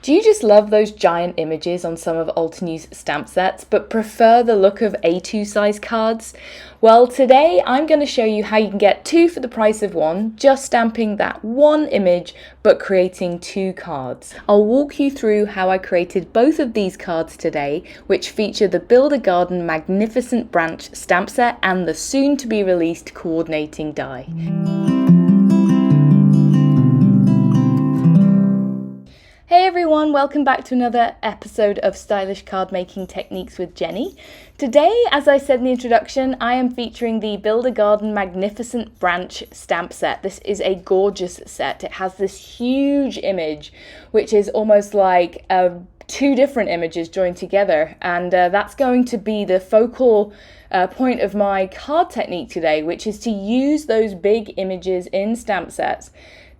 Do you just love those giant images on some of Altenew's stamp sets, but prefer the look of A2 size cards? Well, today I'm going to show you how you can get two for the price of one, just stamping that one image, but creating two cards. I'll walk you through how I created both of these cards today, which feature the Build a Garden Magnificent Branch stamp set and the soon to be released coordinating die. Hey everyone, welcome back to another episode of Stylish Card Making Techniques with Jenny. Today, as I said in the introduction, I am featuring the Build a Garden Magnificent Branch stamp set. This is a gorgeous set. It has this huge image, which is almost like two different images joined together, and that's going to be the focal point of my card technique today, which is to use those big images in stamp sets,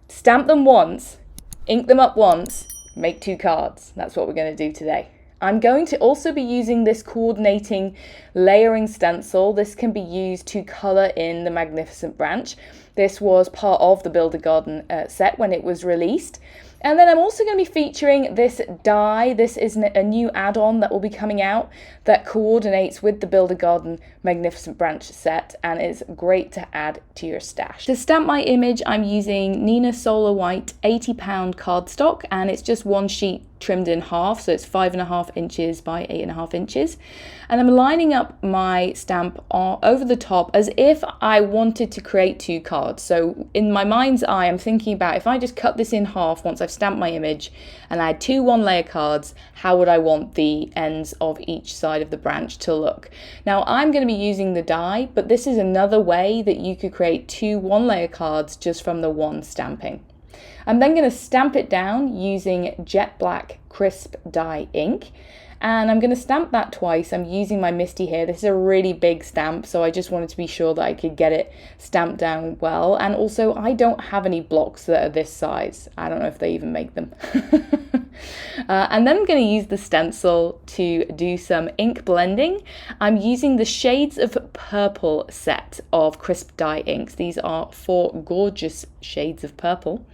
stamp them once, ink them up once, make two cards. That's what we're going to do today. I'm going to also be using this coordinating layering stencil. This can be used to colour in the Magnificent Branch. This was part of the Build a Garden set when it was released. And then I'm also going to be featuring this die. This is a new add-on that will be coming out that coordinates with the Build a Garden Magnificent Branch set and is great to add to your stash. To stamp my image, I'm using Nina Solar White 80-pound cardstock, and it's just one sheet trimmed in half, so it's 5.5 inches by 8.5 inches. And I'm lining up my stamp over the top as if I wanted to create two cards. So in my mind's eye, I'm thinking about if I just cut this in half once I've stamped my image and I had two one-layer cards, how would I want the ends of each side of the branch to look? Now I'm going to be using the die, but this is another way that you could create two one-layer cards just from the one stamping. I'm then going to stamp it down using jet black crisp dye ink, and I'm going to stamp that twice. I'm using my Misty here. This is a really big stamp, so I just wanted to be sure that I could get it stamped down well. And also, I don't have any blocks that are this size. I don't know if they even make them. And then I'm going to use the stencil to do some ink blending. I'm using the Shades of Purple set of crisp dye inks. These are 4 gorgeous shades of purple.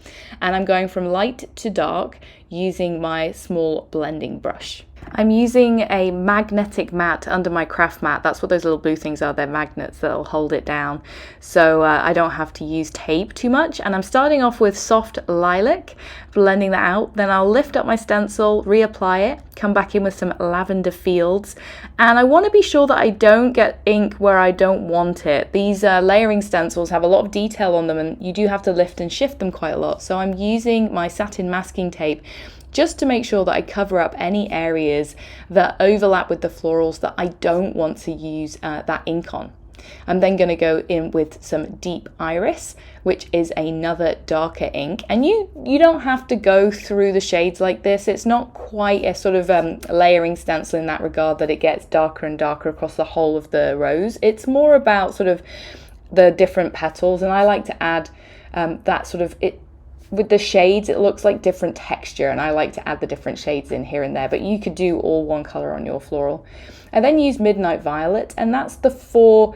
And I'm going from light to dark using my small blending brush. I'm using a magnetic mat under my craft mat. That's what those little blue things are. They're magnets that'll hold it down. So I don't have to use tape too much. And I'm starting off with soft lilac, blending that out. Then I'll lift up my stencil, reapply it, come back in with some lavender fields. And I want to be sure that I don't get ink where I don't want it. These layering stencils have a lot of detail on them, and you do have to lift and shift them quite a lot. So I'm using my satin masking tape just to make sure that I cover up any areas that overlap with the florals that I don't want to use that ink on. I'm then going to go in with some Deep Iris, which is another darker ink. And you don't have to go through the shades like this. It's not quite a sort of layering stencil in that regard that it gets darker and darker across the whole of the rose. It's more about sort of the different petals, and I like to add that sort of it. With the shades, it looks like different texture, and I like to add the different shades in here and there, but you could do all one color on your floral. I then use Midnight Violet, and that's the 4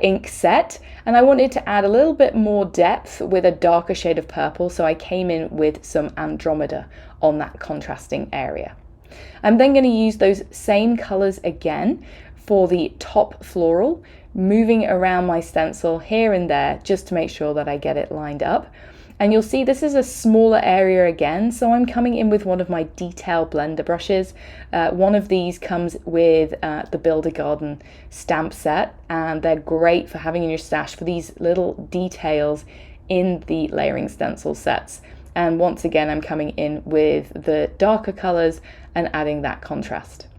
ink set, and I wanted to add a little bit more depth with a darker shade of purple, so I came in with some Andromeda on that contrasting area. I'm then going to use those same colors again for the top floral, moving around my stencil here and there just to make sure that I get it lined up. And you'll see this is a smaller area again, so I'm coming in with one of my detail blender brushes. One of these comes with the Build a Garden stamp set, and they're great for having in your stash for these little details in the layering stencil sets. And once again, I'm coming in with the darker colors and adding that contrast.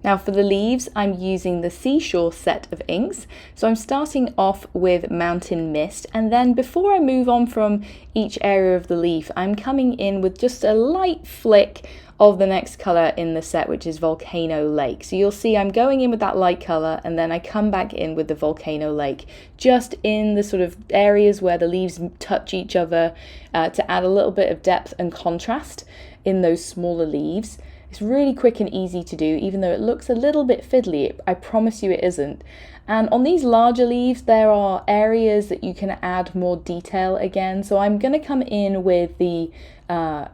Now for the leaves, I'm using the Seashore set of inks. So I'm starting off with Mountain Mist, and then before I move on from each area of the leaf, I'm coming in with just a light flick of the next color in the set, which is Volcano Lake. So you'll see I'm going in with that light color, and then I come back in with the Volcano Lake, just in the sort of areas where the leaves touch each other to add a little bit of depth and contrast in those smaller leaves. It's really quick and easy to do, even though it looks a little bit fiddly. I promise you it isn't. And on these larger leaves, there are areas that you can add more detail again. So I'm going to come in with the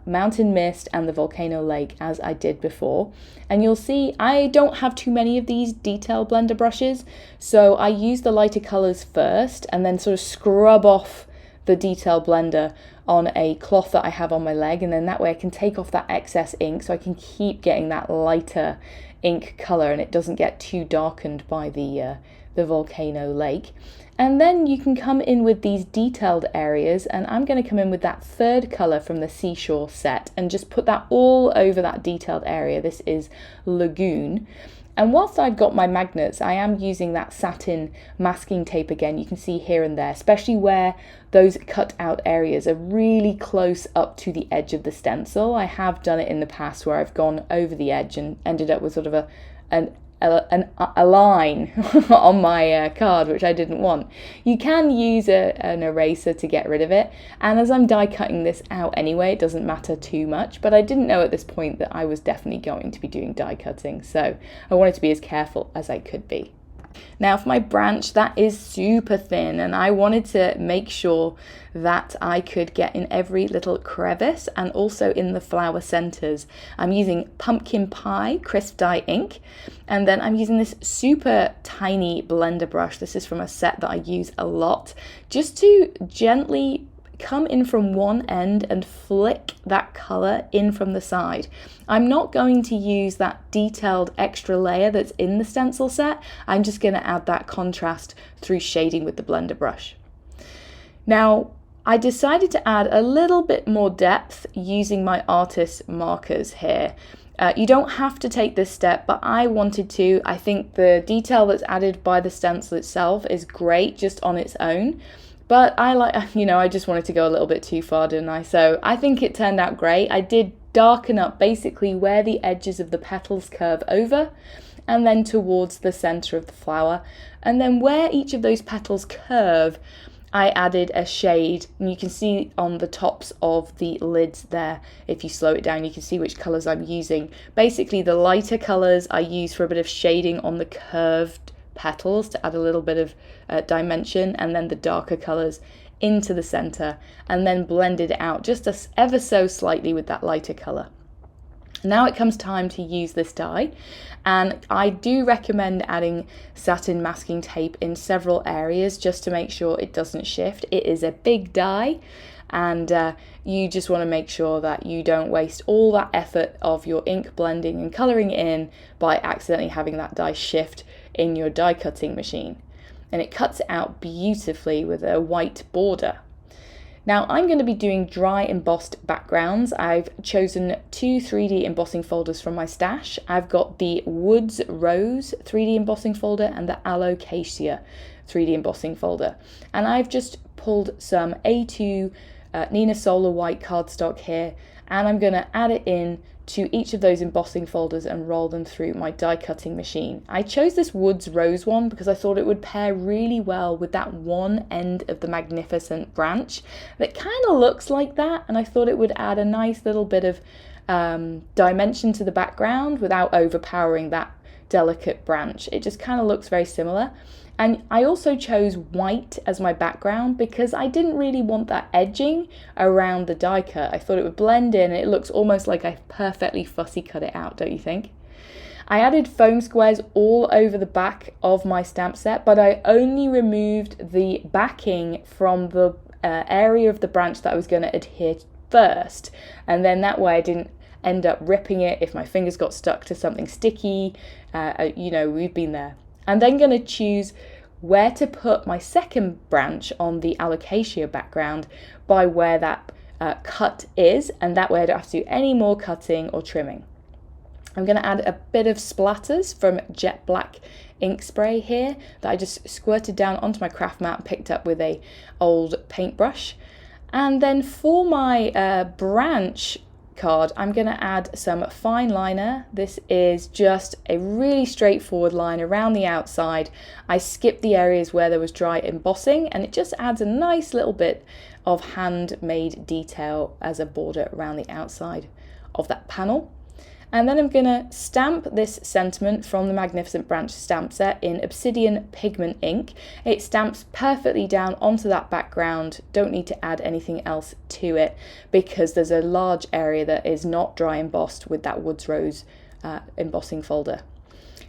mountain mist and the volcano lake as I did before. And you'll see I don't have too many of these detail blender brushes. So I use the lighter colors first and then sort of scrub off the detail blender on a cloth that I have on my leg, and then that way I can take off that excess ink so I can keep getting that lighter ink color and it doesn't get too darkened by the volcano lake. And then you can come in with these detailed areas, and I'm going to come in with that third color from the seashore set and just put that all over that detailed area. This is Lagoon. And whilst I've got my magnets, I am using that satin masking tape again. You can see here and there, especially where those cut out areas are really close up to the edge of the stencil. I have done it in the past where I've gone over the edge and ended up with sort of a line on my card, which I didn't want. You can use an eraser to get rid of it, and as I'm die cutting this out anyway, it doesn't matter too much, but I didn't know at this point that I was definitely going to be doing die cutting, so I wanted to be as careful as I could be. Now for my branch, that is super thin, and I wanted to make sure that I could get in every little crevice and also in the flower centers. I'm using pumpkin pie crisp dye ink, and then I'm using this super tiny blender brush. This is from a set that I use a lot, just to gently come in from one end and flick that color in from the side. I'm not going to use that detailed extra layer that's in the stencil set. I'm just going to add that contrast through shading with the blender brush. Now, I decided to add a little bit more depth using my artist markers here. You don't have to take this step, but I wanted to. I think the detail that's added by the stencil itself is great just on its own. But I I just wanted to go a little bit too far, didn't I? So I think it turned out great. I did darken up basically where the edges of the petals curve over, and then towards the center of the flower. And then where each of those petals curve, I added a shade, and you can see on the tops of the lids there, if you slow it down, you can see which colors I'm using. Basically, the lighter colors I use for a bit of shading on the curved petals to add a little bit of dimension, and then the darker colors into the center, and then blended it out just ever so slightly with that lighter color. Now it comes time to use this die, and I do recommend adding satin masking tape in several areas just to make sure it doesn't shift. It is a big die, and you just want to make sure that you don't waste all that effort of your ink blending and coloring in by accidentally having that die shift in your die cutting machine. And it cuts it out beautifully with a white border. Now I'm going to be doing dry embossed backgrounds. I've chosen 2 3D embossing folders from my stash. I've got the Woods Rose 3D embossing folder and the Alocasia 3D embossing folder. And I've just pulled some A2 Nina Solar white cardstock here, and I'm going to add it in to each of those embossing folders and roll them through my die cutting machine. I chose this Woods Rose one because I thought it would pair really well with that one end of the magnificent branch that kind of looks like that, and I thought it would add a nice little bit of dimension to the background without overpowering that delicate branch. It just kind of looks very similar. And I also chose white as my background because I didn't really want that edging around the die cut. I thought it would blend in, and it looks almost like I perfectly fussy cut it out, don't you think? I added foam squares all over the back of my stamp set, but I only removed the backing from the area of the branch that I was going to adhere first. And then that way I didn't end up ripping it if my fingers got stuck to something sticky. We've been there. I'm then going to choose where to put my second branch on the Alocasia background by where that cut is, and that way I don't have to do any more cutting or trimming. I'm going to add a bit of splatters from Jet Black ink spray here that I just squirted down onto my craft mat and picked up with a old paintbrush. And then for my branch card, I'm going to add some fine liner. This is just a really straightforward line around the outside. I skipped the areas where there was dry embossing, and it just adds a nice little bit of handmade detail as a border around the outside of that panel. And then I'm going to stamp this sentiment from the Magnificent Branch stamp set in Obsidian Pigment ink. It stamps perfectly down onto that background. Don't need to add anything else to it because there's a large area that is not dry embossed with that Woods Rose embossing folder.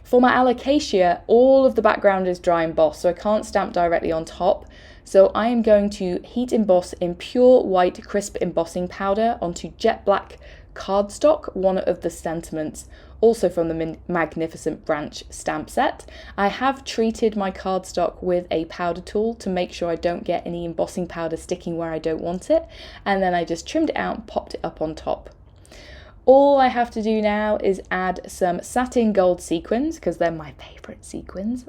For my Alocasia, all of the background is dry embossed, so I can't stamp directly on top. So I am going to heat emboss in pure white crisp embossing powder onto jet black cardstock, one of the sentiments, also from the Magnificent Branch stamp set. I have treated my cardstock with a powder tool to make sure I don't get any embossing powder sticking where I don't want it, and then I just trimmed it out and popped it up on top. All I have to do now is add some satin gold sequins, because they're my favourite sequins,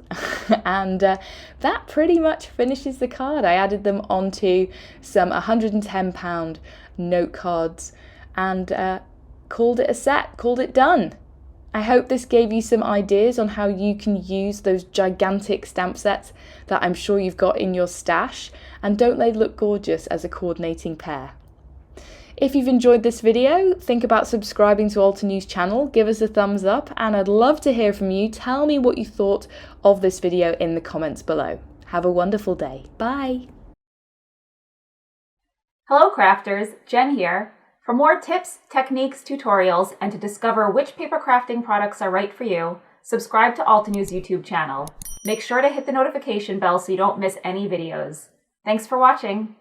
and that pretty much finishes the card. I added them onto some £110 note cards and called it a set, called it done. I hope this gave you some ideas on how you can use those gigantic stamp sets that I'm sure you've got in your stash, and don't they look gorgeous as a coordinating pair? If you've enjoyed this video, think about subscribing to Altenew's channel, give us a thumbs up, and I'd love to hear from you. Tell me what you thought of this video in the comments below. Have a wonderful day. Bye! Hello crafters, Jen here. For more tips, techniques, tutorials, and to discover which paper crafting products are right for you, subscribe to Altenew's YouTube channel. Make sure to hit the notification bell so you don't miss any videos. Thanks for watching.